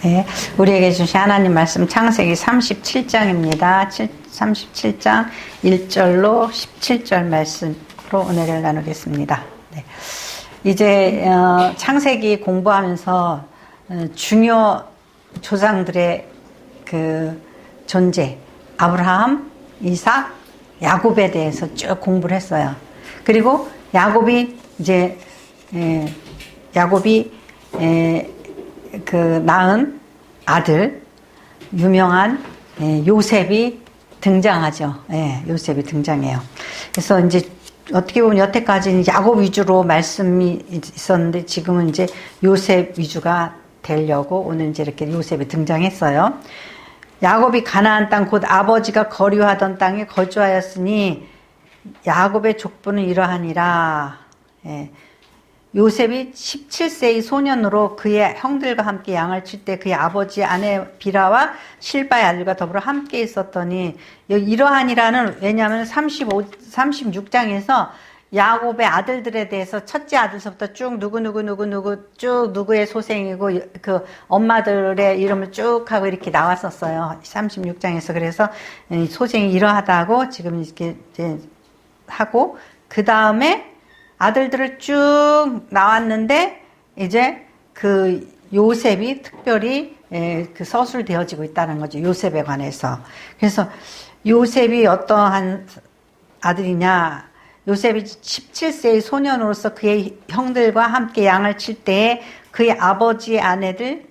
네, 우리에게 주신 하나님 말씀 창세기 37장입니다. 37장 1절로 17절 말씀으로 은혜를 나누겠습니다. 네. 이제 창세기 공부하면서 중요 조상들의 그 존재, 아브라함, 이삭, 야곱에 대해서 쭉 공부를 했어요. 그리고 야곱이 그 낳은 아들, 유명한 요셉이 등장하죠. 요셉이 등장해요. 그래서 이제 어떻게 보면 여태까지는 야곱 위주로 말씀이 있었는데 지금은 이제 요셉 위주가 되려고 오늘 이제 이렇게 요셉이 등장했어요. 야곱이 가나안 땅 곧 아버지가 거류하던 땅에 거주하였으니 야곱의 족보는 이러하니라. 요셉이 17세의 소년으로 그의 형들과 함께 양을 칠 때 그의 아버지 아내 비라와 실바의 아들과 더불어 함께 있었더니, 이러하니라는, 왜냐하면 36장에서 야곱의 아들들에 대해서 첫째 아들서부터 쭉 누구 쭉 누구의 소생이고 그 엄마들의 이름을 쭉 하고 이렇게 나왔었어요. 36장에서. 그래서 소생이 이러하다고 지금 이렇게 하고, 그 다음에 아들들을 쭉 나왔는데 이제 그 요셉이 특별히 그 서술되어지고 있다는 거죠. 요셉에 관해서. 그래서 요셉이 어떠한 아들이냐, 요셉이 17세의 소년으로서 그의 형들과 함께 양을 칠 때에 그의 아버지의 아내들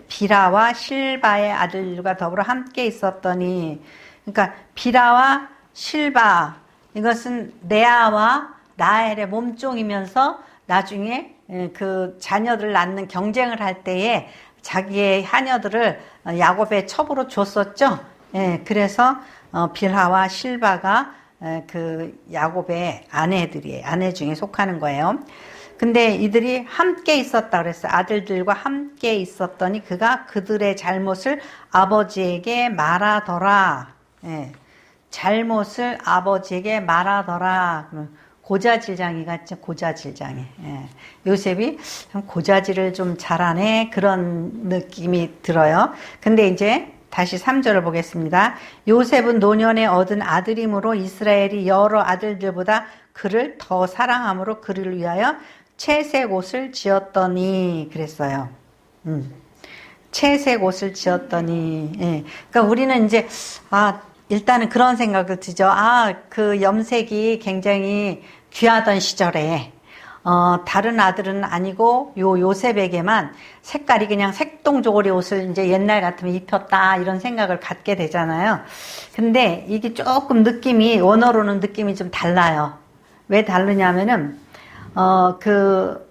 비라와 실바의 아들과 더불어 함께 있었더니, 그러니까 비라와 실바, 이것은 레아와 라헬의 몸종이면서 나중에 그 자녀들 낳는 경쟁을 할 때에 자기의 하녀들을 야곱의 첩으로 줬었죠. 그래서 빌하와 실바가 그 야곱의 아내 중에 속하는 거예요. 근데 이들이 함께 있었다 그랬어요. 아들들과 함께 있었더니 그가 그들의 잘못을 아버지에게 말하더라. 잘못을 아버지에게 말하더라. 고자질장이 같죠. 고자질장이. 요셉이 참 고자질을 좀 잘하네, 그런 느낌이 들어요. 근데 이제 다시 3절을 보겠습니다. 요셉은 노년에 얻은 아들이므로 이스라엘이 여러 아들들보다 그를 더 사랑함으로 그를 위하여 채색 옷을 지었더니 그랬어요. 채색 옷을 지었더니. 그러니까 우리는 이제 일단은 그런 생각을 들죠. 그 염색이 굉장히 귀하던 시절에 다른 아들은 아니고 요셉에게만 색깔이 그냥 색동저고리 옷을 이제 옛날 같으면 입혔다, 이런 생각을 갖게 되잖아요. 근데 이게 조금 느낌이, 원어로는 느낌이 좀 달라요. 왜 다르냐면은 그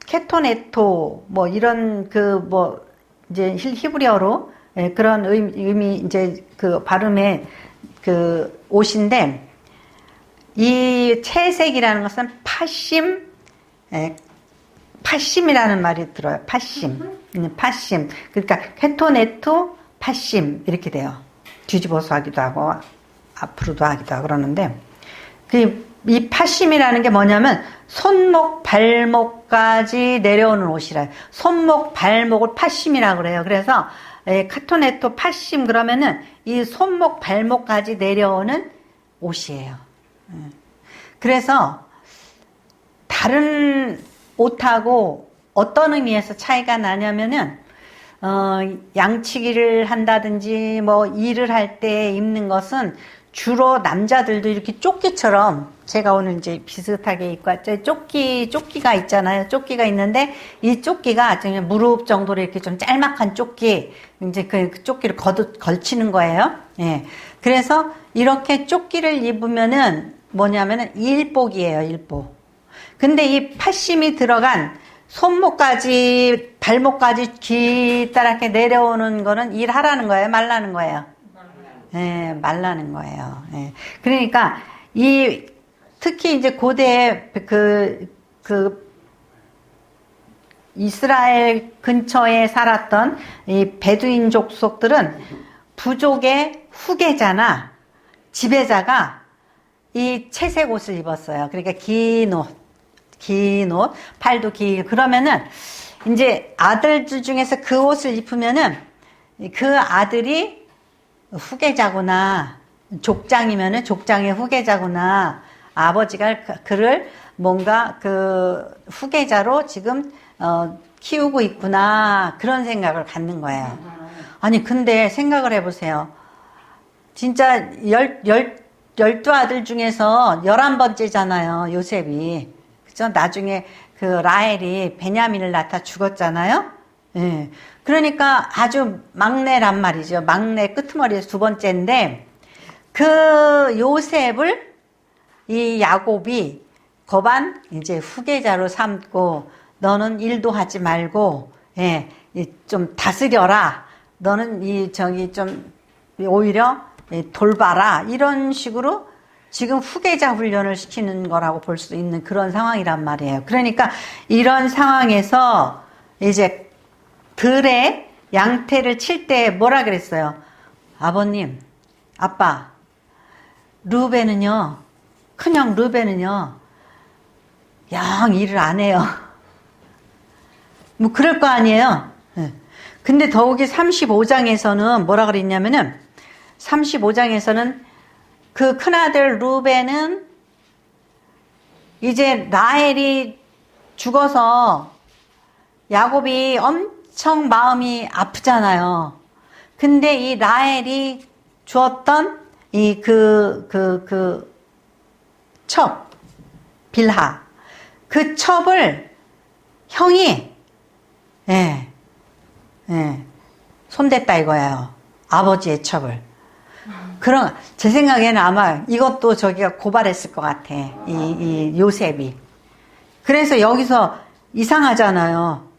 케토네토 뭐 이런 이제 히브리어로 그런 의미 이제 그 발음의 그 옷인데, 이 채색이라는 것은 파심이라는 말이 들어요. 파심. 그러니까 케토네토 파심 이렇게 돼요. 뒤집어서 하기도 하고 앞으로도 하기도 하고 그러는데, 이 파심이라는 게 뭐냐면 손목 발목까지 내려오는 옷이래요. 손목 발목을 파심이라고 그래요. 그래서 카토네토 파심 그러면은 이 손목 발목까지 내려오는 옷이에요. 그래서 다른 옷하고 어떤 의미에서 차이가 나냐면은 양치기를 한다든지 뭐 일을 할 때 입는 것은 주로 남자들도 이렇게 조끼처럼, 제가 오늘 이제 비슷하게 입고 왔죠. 조끼가 있잖아요. 조끼가 있는데 이 조끼가 무릎 정도로 이렇게 좀 짤막한 조끼, 이제 그 조끼를 걸치는 거예요. 그래서 이렇게 조끼를 입으면은 뭐냐면은 일복이에요, 일복. 근데 이 파심이 들어간 손목까지 발목까지 기다랗게 내려오는 거는 일하라는 거예요, 말라는 거예요? 말라는 거예요. 그러니까 특히 이제 고대 이스라엘 근처에 살았던 이 베두인족 속들은 부족의 후계자나 지배자가 이 채색 옷을 입었어요. 그러니까 긴 옷, 팔도 길. 그러면은 이제 아들들 중에서 그 옷을 입으면은 그 아들이 후계자구나. 족장이면은 족장의 후계자구나. 아버지가 그를 뭔가 그 후계자로 지금 키우고 있구나. 그런 생각을 갖는 거예요. 아니 근데 생각을 해보세요. 진짜 12아들 중에서 11번째잖아요. 요셉이. 그죠? 나중에 그 라헬이 베냐민을 낳다 죽었잖아요. 예. 그러니까 아주 막내란 말이죠. 막내 끄트머리에서 두 번째인데 그 요셉을 이 야곱이 거반 이제 후계자로 삼고 너는 일도 하지 말고 예, 좀 다스려라. 너는 좀 오히려 돌봐라. 이런 식으로 지금 후계자 훈련을 시키는 거라고 볼 수 있는 그런 상황이란 말이에요. 그러니까 이런 상황에서 이제 들의 양태를 칠 때 뭐라 그랬어요? 아버님, 아빠, 르우벤은요, 큰형 르우벤은요, 영 일을 안 해요. 뭐 그럴 거 아니에요. 근데 더욱이 35장에서는 뭐라 그랬냐면은 35장에서는 그 큰아들 르우벤은 이제 라헬이 죽어서 야곱이 엄청 마음이 아프잖아요. 근데 이 라헬이 주었던 첩, 빌하. 그 첩을 형이, 손댔다 이거예요. 아버지의 첩을. 제 생각에는 아마 이것도 저기가 고발했을 것 같아. 이 요셉이. 그래서 여기서 이상하잖아요.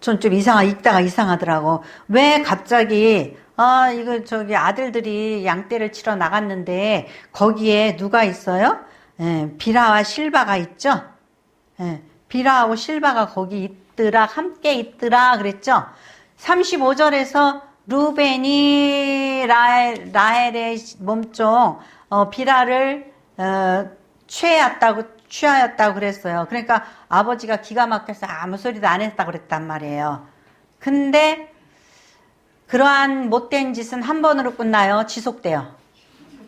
전 좀 읽다가 이상하더라고. 왜 갑자기, 아들들이 양떼를 치러 나갔는데, 거기에 누가 있어요? 비라와 실바가 있죠? 비라하고 실바가 거기 있더라, 함께 있더라, 그랬죠? 35절에서 루벤이 라헬의 몸종 비라를 취하였다고 그랬어요. 그러니까 아버지가 기가 막혀서 아무 소리도 안 했다고 그랬단 말이에요. 근데 그러한 못된 짓은 한 번으로 끝나요? 지속돼요?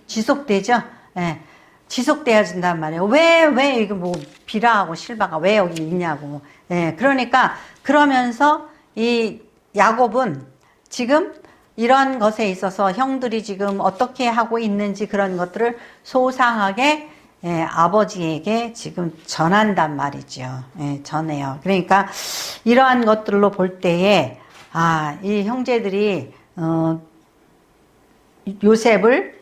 지속되죠? 예. 지속되어진단 말이에요. 왜 이거 뭐 비라하고 실바가 왜 여기 있냐고. 예. 그러니까 그러면서 이 야곱은 지금 이런 것에 있어서 형들이 지금 어떻게 하고 있는지 그런 것들을 소상하게 아버지에게 지금 전한단 말이죠. 전해요. 그러니까 이러한 것들로 볼 때에 이 형제들이 요셉을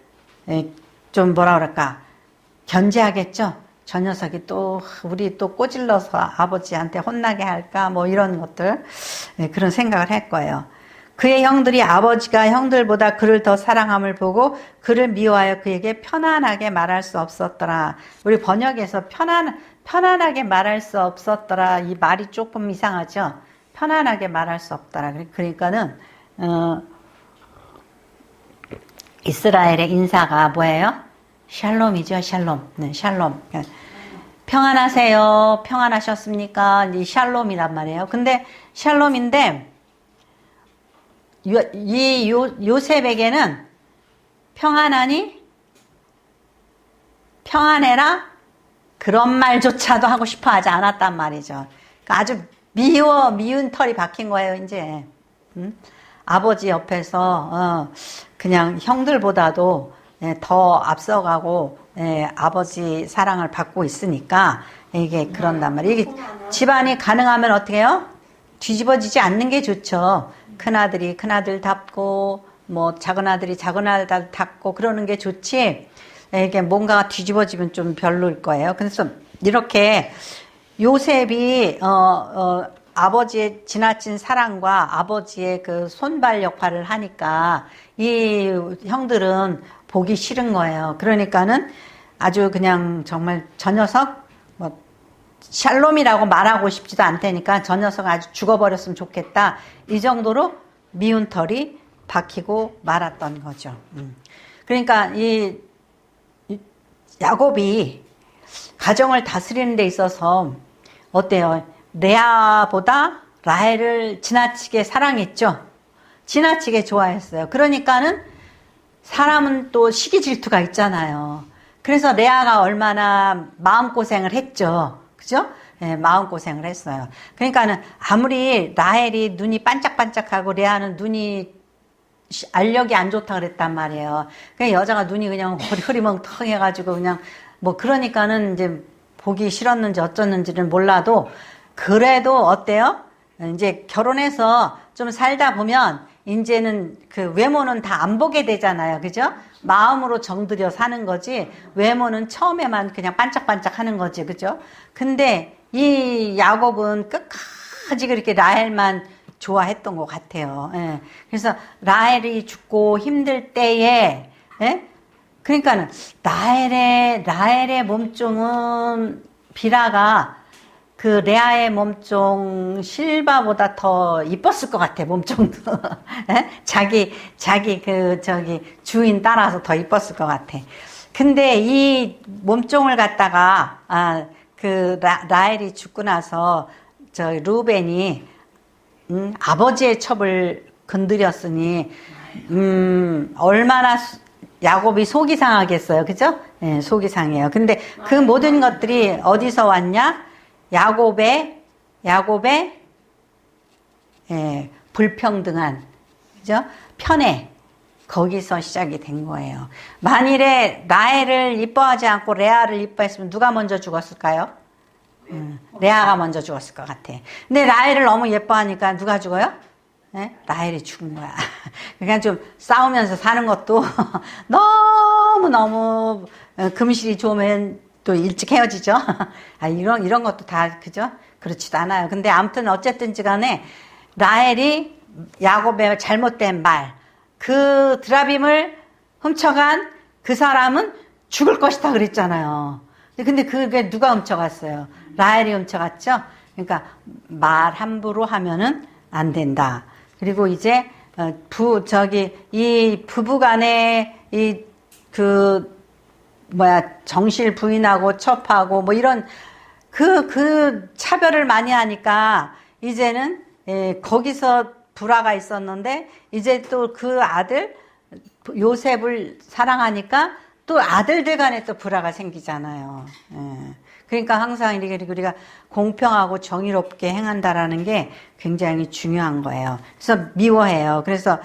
좀 뭐라 그럴까 견제하겠죠. 저 녀석이 우리 꼬질러서 아버지한테 혼나게 할까 뭐 이런 것들 그런 생각을 할 거예요. 그의 형들이 아버지가 형들보다 그를 더 사랑함을 보고 그를 미워하여 그에게 편안하게 말할 수 없었더라. 우리 번역에서 편안하게 말할 수 없었더라. 이 말이 조금 이상하죠. 편안하게 말할 수 없더라. 그러니까는 이스라엘의 인사가 뭐예요? 샬롬이죠. 샬롬. 네, 샬롬. 평안하세요. 평안하셨습니까? 이 샬롬이란 말이에요. 근데 샬롬인데 요셉에게는 평안하니? 평안해라? 그런 말조차도 하고 싶어 하지 않았단 말이죠. 그러니까 아주 미운 털이 박힌 거예요, 이제. 아버지 옆에서, 그냥 형들보다도 더 앞서가고, 아버지 사랑을 받고 있으니까, 이게 그런단 말이에요. 이게 집안이 가능하면 어떻게 해요? 뒤집어지지 않는 게 좋죠. 큰아들이 큰아들답고 뭐 작은아들이 작은아들답고 그러는 게 좋지 이게 뭔가가 뒤집어지면 좀 별로일 거예요. 그래서 이렇게 요셉이 아버지의 지나친 사랑과 아버지의 그 손발 역할을 하니까 이 형들은 보기 싫은 거예요. 그러니까는 아주 그냥 정말 저 녀석 뭐 샬롬이라고 말하고 싶지도 않다니까 저 녀석 아주 죽어버렸으면 좋겠다. 이 정도로 미운 털이 박히고 말았던 거죠. 그러니까 이 야곱이 가정을 다스리는 데 있어서 어때요? 레아보다 라헬을 지나치게 사랑했죠. 지나치게 좋아했어요. 그러니까는 사람은 또 시기 질투가 있잖아요. 그래서 레아가 얼마나 마음고생을 했죠. 그죠? 네, 마음고생을 했어요. 그러니까는 아무리 라헬이 눈이 반짝반짝하고 레아는 눈이 알력이 안 좋다 그랬단 말이에요. 그냥 여자가 눈이 그냥 흐리멍텅해가지고 그냥 뭐 그러니까는 이제 보기 싫었는지 어쩌는지는 몰라도 그래도 어때요? 이제 결혼해서 좀 살다 보면 이제는 그 외모는 다 안 보게 되잖아요. 그죠? 마음으로 정들여 사는 거지 외모는 처음에만 그냥 반짝반짝 하는 거지. 그죠? 근데 이 야곱은 끝까지 그렇게 라헬만 좋아했던 것 같아요. 예. 그래서 라헬이 죽고 힘들 때에 예? 그러니까는 라헬의 몸종은 빌하가 그 레아의 몸종 실바보다 더 이뻤을 것 같아. 몸종도 예? 자기 그 주인 따라서 더 이뻤을 것 같아. 근데 이 몸종을 갖다가 그 라헬이 죽고 나서 루벤이 아버지의 첩을 건드렸으니 얼마나 야곱이 속이 상하겠어요. 그죠? 예, 속이 상해요. 근데 그 모든 것들이 어디서 왔냐? 야곱의 예, 불평등한 그죠? 편애 거기서 시작이 된 거예요. 만일에 라헬을 이뻐하지 않고 레아를 이뻐했으면 누가 먼저 죽었을까요? 레아가 먼저 죽었을 것 같아. 근데 라헬을 너무 예뻐하니까 누가 죽어요? 네? 라헬이 죽은 거야. 그러니까 좀 싸우면서 사는 것도 너무 금실이 좋으면 또 일찍 헤어지죠. 이런 것도 다 그죠? 그렇지도 않아요. 근데 아무튼 어쨌든지 간에 라헬이 야곱의 잘못된 말, 그 드라빔을 훔쳐간 그 사람은 죽을 것이다 그랬잖아요. 근데 그게 누가 훔쳐갔어요? 라헬이 훔쳐갔죠? 그러니까 말 함부로 하면은 안 된다. 그리고 이제 이 부부간에 정실 부인하고 첩하고 뭐 이런 그 차별을 많이 하니까 이제는 거기서 불화가 있었는데 이제 또 그 아들 요셉을 사랑하니까 또 아들들 간에 또 불화가 생기잖아요. 그러니까 항상 이렇게 우리가 공평하고 정의롭게 행한다라는 게 굉장히 중요한 거예요. 그래서 미워해요. 그래서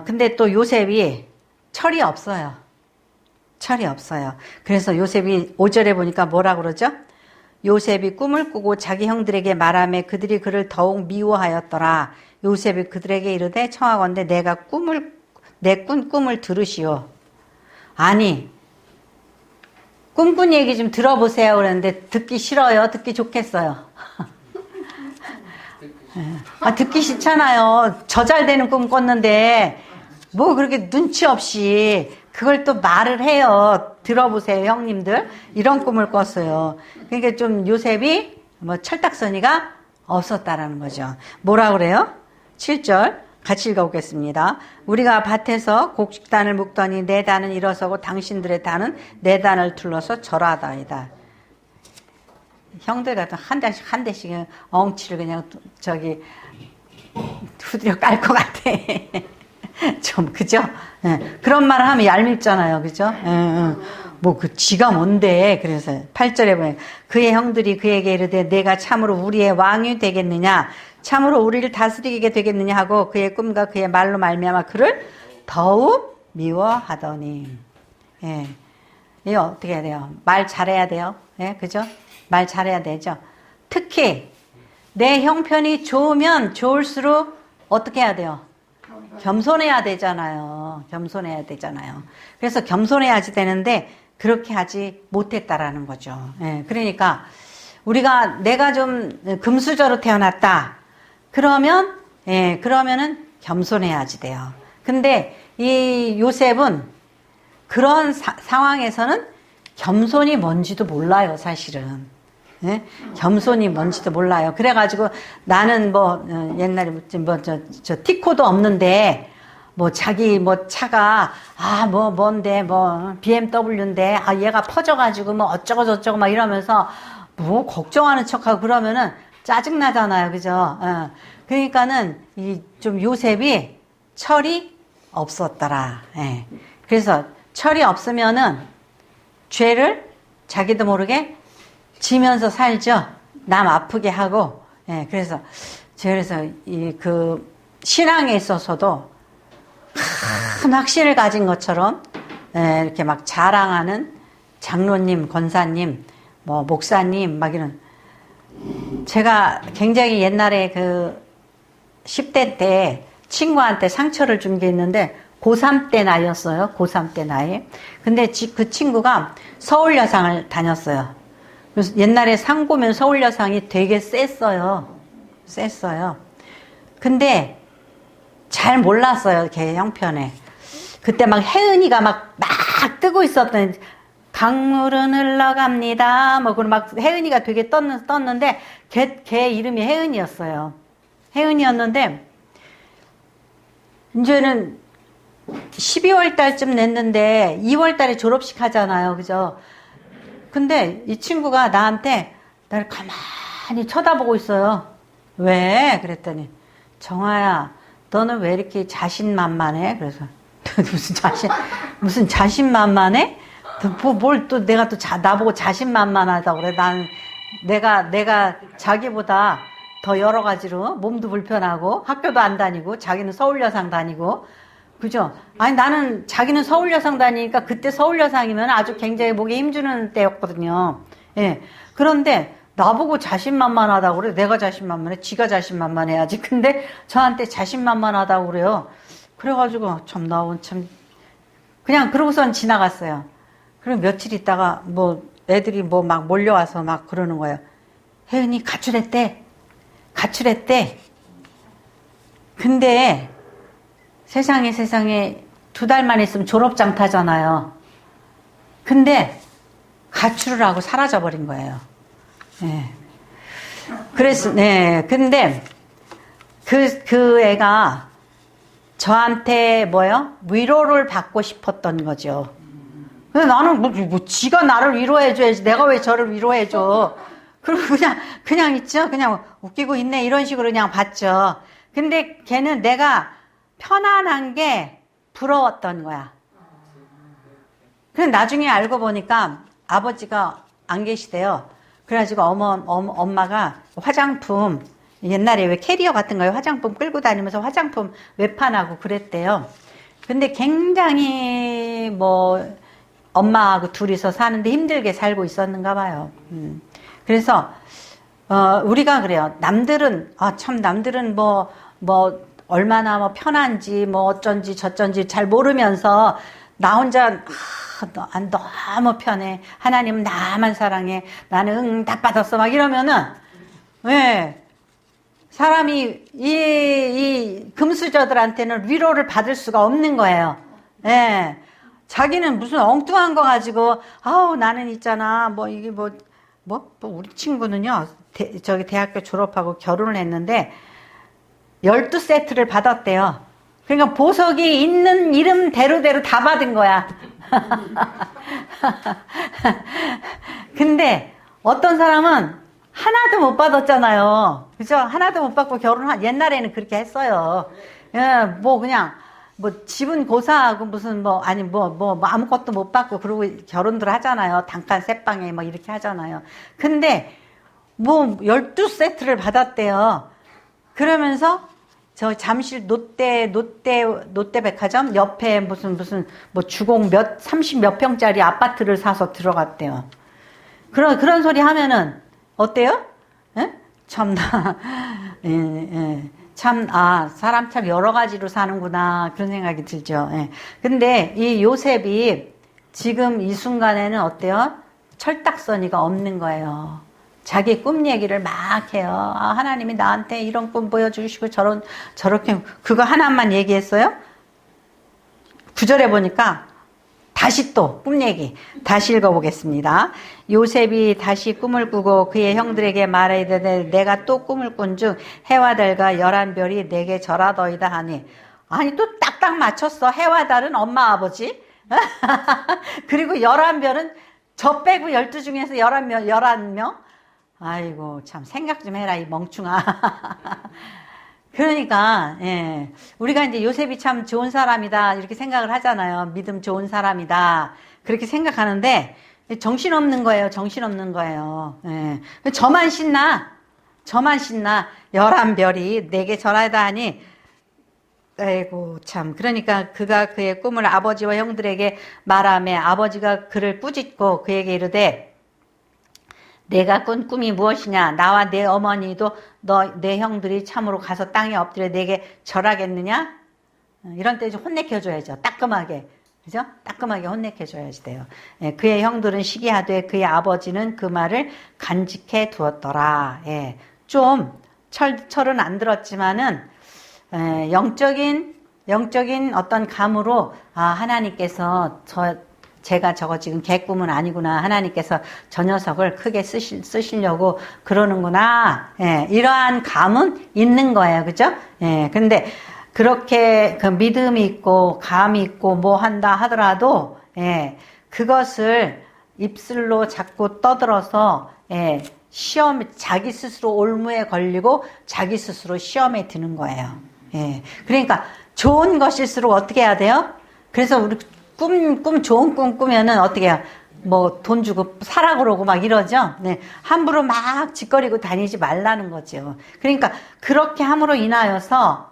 근데 또 요셉이 철이 없어요. 그래서 요셉이 5절에 보니까 뭐라 그러죠? 요셉이 꿈을 꾸고 자기 형들에게 말하며 그들이 그를 더욱 미워하였더라. 요셉이 그들에게 이르되 청하건대 내가 내 꾼 꿈을 들으시오. 아니 꿈꾼 얘기 좀 들어보세요 그랬는데 듣기 싫어요? 듣기 좋겠어요? 듣기 싫잖아요. 저 잘 되는 꿈 꿨는데 뭐 그렇게 눈치 없이 그걸 또 말을 해요. 들어보세요 형님들. 이런 꿈을 꿨어요. 그러니까 좀 요셉이 철딱서니가 없었다라는 거죠. 뭐라 그래요? 7절 같이 읽어보겠습니다. 우리가 밭에서 곡식단을 묶더니 내 단은 일어서고 당신들의 단은 내 단을 둘러서 절하다이다. 형들 같은 한 대씩 엉치를 그냥 두드려 깔 것 같아. 좀 그죠? 그런 말을 하면 얄밉잖아요. 그죠? 지가 뭔데. 그래서 8절에 보면 그의 형들이 그에게 이르되 내가 참으로 우리의 왕이 되겠느냐 참으로 우리를 다스리게 되겠느냐 하고 그의 꿈과 그의 말로 말미암아 그를 더욱 미워하더니. 이게 어떻게 해야 돼요? 말 잘해야 돼요. 그죠? 말 잘해야 되죠. 특히 내 형편이 좋으면 좋을수록 어떻게 해야 돼요? 겸손해야 되잖아요. 그래서 겸손해야지 되는데 그렇게 하지 못했다라는 거죠. 그러니까 내가 좀 금수저로 태어났다. 그러면은 겸손해야지 돼요. 근데 이 요셉은 그런 상황에서는 겸손이 뭔지도 몰라요, 사실은. 겸손이 뭔지도 몰라요. 그래가지고 나는 옛날에 티코도 없는데 자기 차가 뭔데 BMW인데 얘가 퍼져가지고 어쩌고 저쩌고 막 이러면서 걱정하는 척하고 그러면은 짜증나잖아요. 그죠? 그러니까는 이 좀 요셉이 철이 없었더라. 예. 그래서 철이 없으면은 죄를 자기도 모르게 지면서 살죠. 남 아프게 하고. 예. 그래서 이 그 신앙에 있어서도 큰 확신을 가진 것처럼 예, 이렇게 막 자랑하는 장로님, 권사님, 뭐 목사님 막 이런. 제가 굉장히 옛날에 그 10대 때 친구한테 상처를 준 게 있는데 고3 때 나이였어요. 고3 때 나이. 근데 그 친구가 서울여상을 다녔어요. 그래서 옛날에 상고면 서울여상이 되게 셌어요. 근데 잘 몰랐어요. 걔 형편에. 그때 막 혜은이가 막 뜨고 있었던, 강물은 흘러갑니다. 뭐, 그리고 막 혜은이가 되게 떴는데, 걔 이름이 혜은이었어요. 혜은이었는데, 이제는 12월 달쯤 냈는데, 2월 달에 졸업식 하잖아요. 그죠? 근데 이 친구가 나한테 나를 가만히 쳐다보고 있어요. 왜? 그랬더니, 정아야, 너는 왜 이렇게 자신만만해? 그래서, 무슨 자신만만해? 뭘 또 내가 또 나보고 자신만만하다고 그래. 내가 자기보다 더 여러 가지로 몸도 불편하고 학교도 안 다니고 자기는 서울여상 다니고 그죠? 아니 나는 자기는 서울여상 다니니까 그때 서울여상이면 아주 굉장히 목에 힘주는 때였거든요. 예. 그런데 나보고 자신만만하다고 그래. 내가 자신만만해. 지가 자신만만해야지. 근데 저한테 자신만만하다고 그래요. 그래가지고 참 그냥 그러고선 지나갔어요. 그럼 며칠 있다가 뭐 애들이 뭐 막 몰려와서 막 그러는 거예요. 혜은이 가출했대. 근데 세상에 2달만 있으면 졸업장 타잖아요. 근데 가출을 하고 사라져버린 거예요. 네. 그래서 네. 근데 그 애가 저한테 위로를 받고 싶었던 거죠. 근데 나는 뭐 지가 나를 위로해줘야지 내가 왜 저를 위로해줘. 그리고 그냥 있죠. 그냥 웃기고 있네 이런 식으로 그냥 봤죠. 근데 걔는 내가 편안한 게 부러웠던 거야. 근데 나중에 알고 보니까 아버지가 안 계시대요. 그래가지고 엄마가 화장품 옛날에 왜 캐리어 같은 거에 화장품 끌고 다니면서 화장품 외판하고 그랬대요. 근데 굉장히 엄마하고 둘이서 사는데 힘들게 살고 있었는가 봐요. 그래서 우리가 그래요. 남들은 얼마나 편한지 어쩐지 저쩐지 잘 모르면서 나 혼자 너무 편해. 하나님은 나만 사랑해. 나는 다 받았어. 막 이러면은 예. 사람이 이 금수저들한테는 위로를 받을 수가 없는 거예요. 예. 자기는 무슨 엉뚱한 거 가지고 나는 있잖아. 우리 친구는요. 저기 대학교 졸업하고 결혼을 했는데 12세트를 받았대요. 그러니까 보석이 있는 이름 대로대로 다 받은 거야. 근데 어떤 사람은 하나도 못 받았잖아요. 그죠? 하나도 못 받고 옛날에는 그렇게 했어요. 예, 그냥, 집은 고사하고 무슨 아무것도 못 받고 그러고 결혼들 하잖아요. 단칸 셋방에 이렇게 하잖아요. 근데 12세트를 받았대요. 그러면서 저 잠실 롯데백화점 옆에 무슨 주공 30 몇 평짜리 아파트를 사서 들어갔대요. 그런 소리 하면은 어때요? 예? 참나. 예. 사람 참 여러 가지로 사는구나. 그런 생각이 들죠. 예. 근데 이 요셉이 지금 이 순간에는 어때요? 철딱서니가 없는 거예요. 자기 꿈 얘기를 막 해요. 하나님이 나한테 이런 꿈 보여주시고 저렇게 그거 하나만 얘기했어요? 9절에 보니까 다시 또 꿈 얘기 다시 읽어보겠습니다. 요셉이 다시 꿈을 꾸고 그의 형들에게 말하되 내가 또 꿈을 꾼 중 해와 달과 11별이 내게 절하더이다 하니 아니 또 딱딱 맞췄어. 해와 달은 엄마 아버지 그리고 11별은 저 빼고 12 중에서 11명 아이고, 참, 생각 좀 해라, 이 멍충아. 그러니까, 예. 우리가 이제 요셉이 참 좋은 사람이다, 이렇게 생각을 하잖아요. 믿음 좋은 사람이다. 그렇게 생각하는데, 정신없는 거예요, 정신없는 거예요. 예. 저만 신나. 저만 신나. 11별이 내게 절하다 하니, 아이고, 참. 그러니까 그가 그의 꿈을 아버지와 형들에게 말하며 아버지가 그를 꾸짖고 그에게 이르되, 내가 꾼 꿈이 무엇이냐? 나와 내 어머니도 내 형들이 참으로 가서 땅에 엎드려 내게 절하겠느냐? 이런 때 좀 혼내켜줘야죠. 따끔하게. 그죠? 따끔하게 혼내켜줘야지 돼요. 예, 그의 형들은 시기하되 그의 아버지는 그 말을 간직해 두었더라. 예, 좀 철은 안 들었지만은 영적인 어떤 감으로 하나님께서 제가 저거 지금 개꿈은 아니구나. 하나님께서 저 녀석을 크게 쓰시려고 그러는구나. 예, 이러한 감은 있는 거예요. 그죠? 예, 근데 그렇게 그 믿음이 있고 감이 있고 뭐 한다 하더라도, 예, 그것을 입술로 자꾸 떠들어서, 예, 자기 스스로 올무에 걸리고 자기 스스로 시험에 드는 거예요. 예, 그러니까 좋은 것일수록 어떻게 해야 돼요? 그래서 우리 좋은 꿈 꾸면은 어떻게 해요? 뭐 돈 주고 사라 그러고 막 이러죠? 네. 함부로 막 짓거리고 다니지 말라는 거죠. 그러니까 그렇게 함으로 인하여서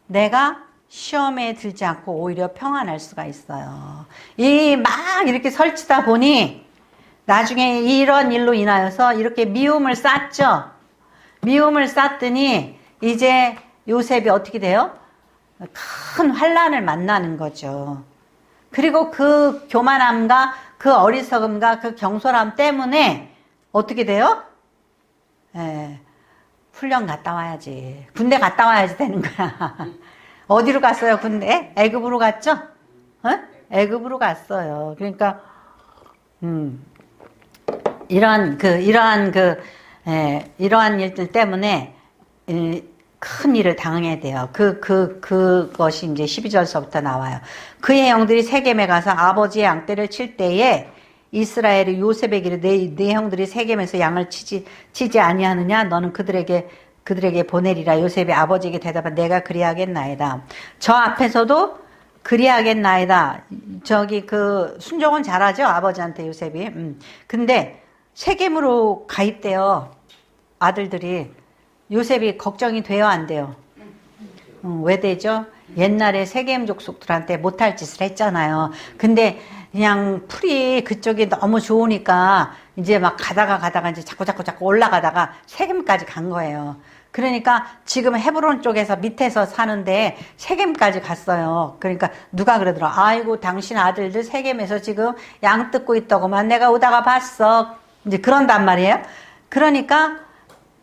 내가 시험에 들지 않고 오히려 평안할 수가 있어요. 막 이렇게 설치다 보니 나중에 이런 일로 인하여서 이렇게 미움을 쌌죠? 미움을 쌌더니 이제 요셉이 어떻게 돼요? 큰 환난을 만나는 거죠. 그리고 그 교만함과 그 어리석음과 그 경솔함 때문에 어떻게 돼요? 훈련 갔다 와야지. 군대 갔다 와야지 되는 거야. 어디로 갔어요, 군대? 애굽으로 갔죠? 애굽으로 갔어요. 그러니까, 이러한 일들 때문에, 큰 일을 당해야 돼요. 그것이 이제 12절서부터 나와요. 그의 형들이 세겜에 가서 아버지의 양떼를 칠 때에 이스라엘이 요셉에게 이르되 네 형들이 세겜에서 양을 치지 아니하느냐? 너는 그들에게 보내리라. 요셉이 아버지에게 대답한 내가 그리하겠나이다. 저 앞에서도 그리하겠나이다. 순종은 잘하죠? 아버지한테 요셉이. 근데 세겜으로 가입돼요. 아들들이. 요셉이 걱정이 돼요, 안 돼요? 왜 되죠? 옛날에 세겜 족속들한테 못할 짓을 했잖아요. 근데 그냥 풀이 그쪽이 너무 좋으니까 이제 막 가다가 이제 자꾸 올라가다가 세겜까지 간 거예요. 그러니까 지금 헤브론 쪽에서 밑에서 사는데 세겜까지 갔어요. 그러니까 누가 그러더라. 아이고 당신 아들들 세겜에서 지금 양 뜯고 있다고만 내가 오다가 봤어. 이제 그런단 말이에요. 그러니까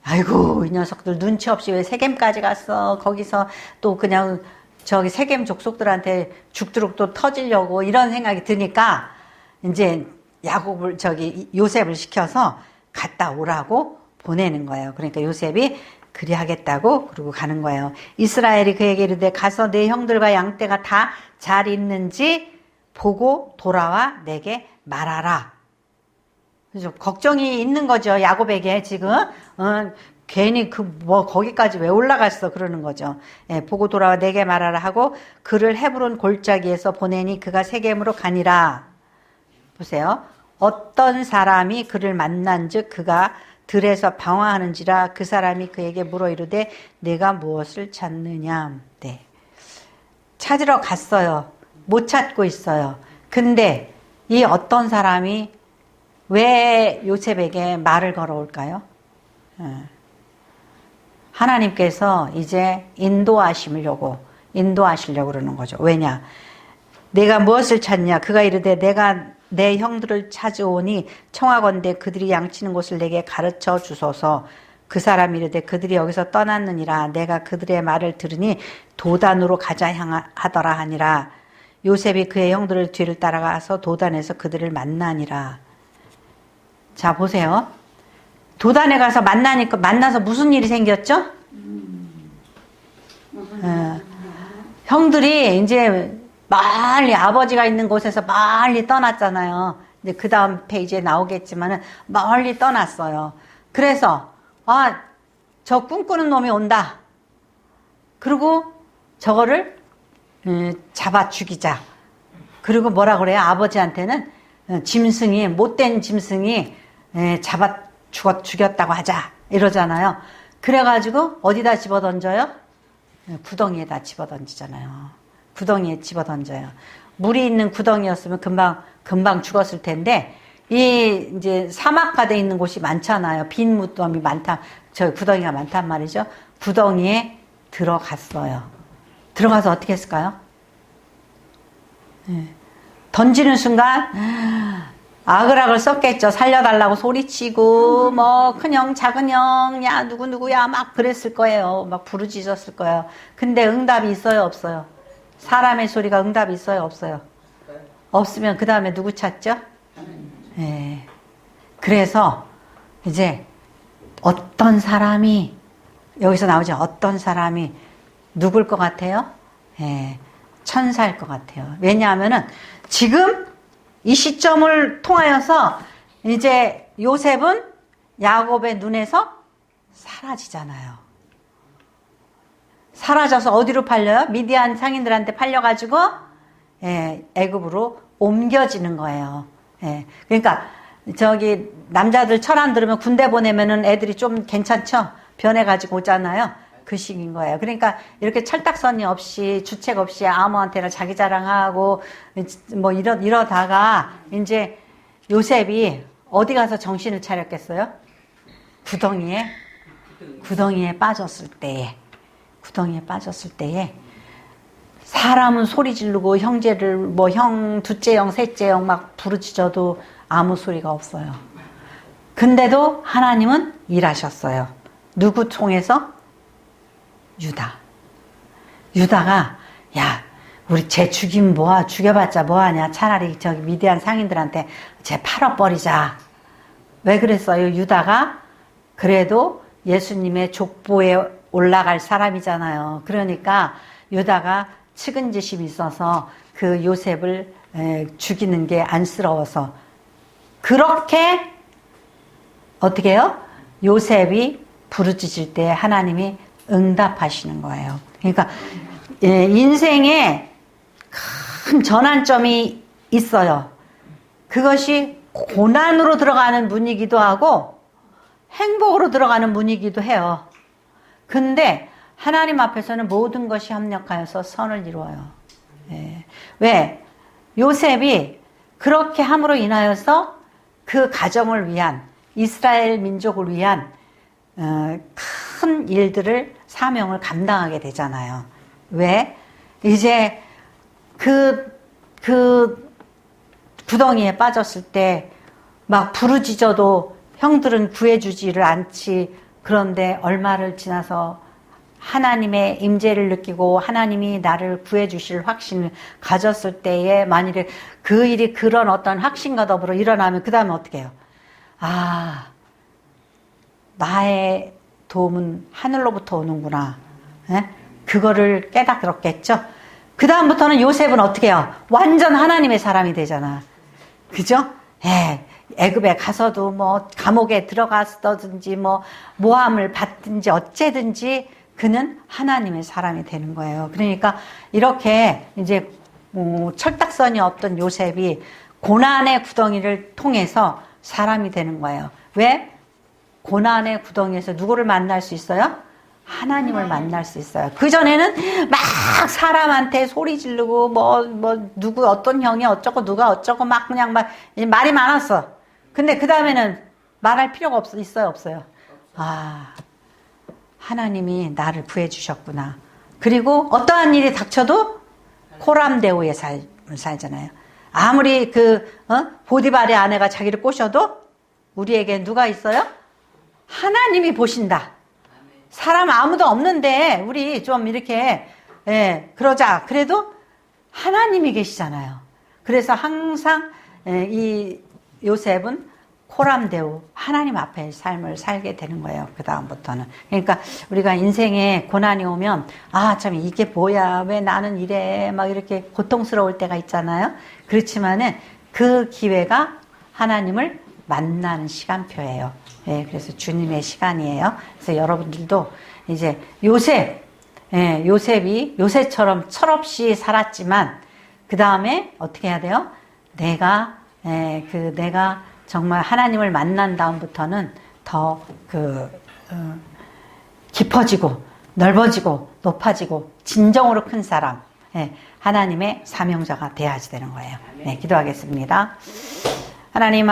아이고 이 녀석들 눈치 없이 왜 세겜까지 갔어. 거기서 또 그냥 세겜 족속들한테 죽도록 또 터지려고 이런 생각이 드니까 이제 요셉을 시켜서 갔다 오라고 보내는 거예요. 그러니까 요셉이 그리하겠다고 그러고 가는 거예요. 이스라엘이 그에게 이르되 가서 내 형들과 양떼가 다 잘 있는지 보고 돌아와 내게 말하라. 그래서 걱정이 있는 거죠. 야곱에게 지금 괜히 거기까지 왜 올라갔어 그러는 거죠. 예, 보고 돌아와 내게 말하라 하고 그를 헤브론 골짜기에서 보내니 그가 세겜으로 가니라. 보세요. 어떤 사람이 그를 만난즉 그가 들에서 방황하는지라. 그 사람이 그에게 물어 이르되 내가 무엇을 찾느냐. 네. 찾으러 갔어요. 못 찾고 있어요. 근데 이 어떤 사람이 왜 요셉에게 말을 걸어올까요? 하나님께서 이제 인도하시려고 그러는 거죠. 왜냐? 내가 무엇을 찾냐? 그가 이르되 내가 내 형들을 찾아오니 청하건대 그들이 양치는 곳을 내게 가르쳐 주소서. 그 사람이 이르되 그들이 여기서 떠났느니라. 내가 그들의 말을 들으니 도단으로 가자 하더라 하니라. 요셉이 그의 형들을 뒤를 따라가서 도단에서 그들을 만나니라. 자 보세요. 도단에 가서 만나서 무슨 일이 생겼죠? 형들이 이제 멀리 아버지가 있는 곳에서 멀리 떠났잖아요. 이제 그 다음 페이지에 나오겠지만은 멀리 떠났어요. 그래서 저 꿈꾸는 놈이 온다. 그리고 저거를 잡아 죽이자. 그리고 뭐라 그래요? 아버지한테는 짐승이, 못된 짐승이 잡아 죽였다고 하자. 이러잖아요. 그래가지고 어디다 집어던져요? 구덩이에다 집어던지잖아요. 구덩이에 집어던져요. 물이 있는 구덩이였으면 금방 죽었을 텐데, 이제 사막화되어 있는 곳이 많잖아요. 빈 무덤이 많다. 저 구덩이가 많단 말이죠. 구덩이에 들어갔어요. 들어가서 어떻게 했을까요? 던지는 순간 아그락을 썼겠죠. 살려달라고 소리치고 뭐 큰형 작은형 야 누구야 막 그랬을 거예요. 막 부르짖었을 거예요. 근데 응답이 있어요 없어요? 사람의 소리가 응답이 있어요 없어요? 없으면 그 다음에 누구 찾죠? 예. 그래서 이제 어떤 사람이 여기서 나오죠. 어떤 사람이 누굴 것 같아요? 예. 천사일 것 같아요. 왜냐하면은 지금 이 시점을 통하여서 이제 요셉은 야곱의 눈에서 사라지잖아요. 사라져서 어디로 팔려요? 미디안 상인들한테 팔려가지고 애굽으로 옮겨지는 거예요. 그러니까 저기 남자들 철안 들으면 군대 보내면은 애들이 좀 괜찮죠? 변해가지고 오잖아요. 그 식인 거예요. 그러니까 이렇게 철딱서니 없이 주책 없이 아무한테나 자기 자랑하고 뭐 이러다가 이제 요셉이 어디 가서 정신을 차렸겠어요? 구덩이에 빠졌을 때에 사람은 소리 지르고 형제를 뭐 형, 둘째 형, 셋째 형 막 부르짖어도 아무 소리가 없어요. 근데도 하나님은 일하셨어요. 누구 통해서? 유다가 야 우리 쟤 죽이면 뭐야 죽여봤자 뭐하냐 차라리 저기 미디안 상인들한테 쟤 팔아버리자. 왜 그랬어요? 유다가 그래도 예수님의 족보에 올라갈 사람이잖아요. 그러니까 유다가 측은지심이 있어서 그 요셉을 죽이는 게 안쓰러워서 그렇게 어떻게 해요? 요셉이 부르짖을 때 하나님이 응답하시는 거예요. 그러니까 인생에 큰 전환점이 있어요. 그것이 고난으로 들어가는 문이기도 하고 행복으로 들어가는 문이기도 해요. 근데 하나님 앞에서는 모든 것이 합력하여서 선을 이루어요. 왜? 요셉이 그렇게 함으로 인하여서 그 가정을 위한 이스라엘 민족을 위한 큰 일들을 사명을 감당하게 되잖아요. 왜? 이제 그 구덩이에 빠졌을 때 막 부르짖어도 형들은 구해주지를 않지. 그런데 얼마를 지나서 하나님의 임재를 느끼고 하나님이 나를 구해주실 확신을 가졌을 때에 만일에 그 일이 그런 어떤 확신과 더불어 일어나면 그 다음에 어떻게 해요? 나의 도움은 하늘로부터 오는구나. 그거를 깨닫겠죠. 그 다음부터는 요셉은 어떻게 해요? 완전 하나님의 사람이 되잖아. 그죠? 애굽에 가서도 뭐 감옥에 들어갔든지 뭐 모함을 받든지 어째든지 그는 하나님의 사람이 되는 거예요. 그러니까 이렇게 이제 철딱선이 없던 요셉이 고난의 구덩이를 통해서 사람이 되는 거예요. 왜? 고난의 구덩이에서 누구를 만날 수 있어요? 하나님을 만날 수 있어요. 그전에는 막 사람한테 소리 지르고 누구 어떤 형이 어쩌고 누가 어쩌고 막 그냥 막 말이 많았어. 근데 그 다음에는 말할 필요가 있어요 없어요? 하나님이 나를 구해주셨구나. 그리고 어떠한 일이 닥쳐도 코람데오의 삶을 살잖아요. 아무리 보디발의 아내가 자기를 꼬셔도 우리에게 누가 있어요? 하나님이 보신다. 사람 아무도 없는데 우리 좀 이렇게 그러자. 그래도 하나님이 계시잖아요. 그래서 항상 이 요셉은 코람데오 하나님 앞에 삶을 살게 되는 거예요. 그 다음부터는. 그러니까 우리가 인생에 고난이 오면 참 이게 뭐야 왜 나는 이래 막 이렇게 고통스러울 때가 있잖아요. 그렇지만은 그 기회가 하나님을 만나는 시간표예요. 예, 그래서 주님의 시간이에요. 그래서 여러분들도 이제 요셉이 요셉처럼 철없이 살았지만 그 다음에 어떻게 해야 돼요? 내가 정말 하나님을 만난 다음부터는 더 깊어지고 넓어지고 높아지고 진정으로 큰 사람, 하나님의 사명자가 되어야지 되는 거예요. 네, 기도하겠습니다. 하나님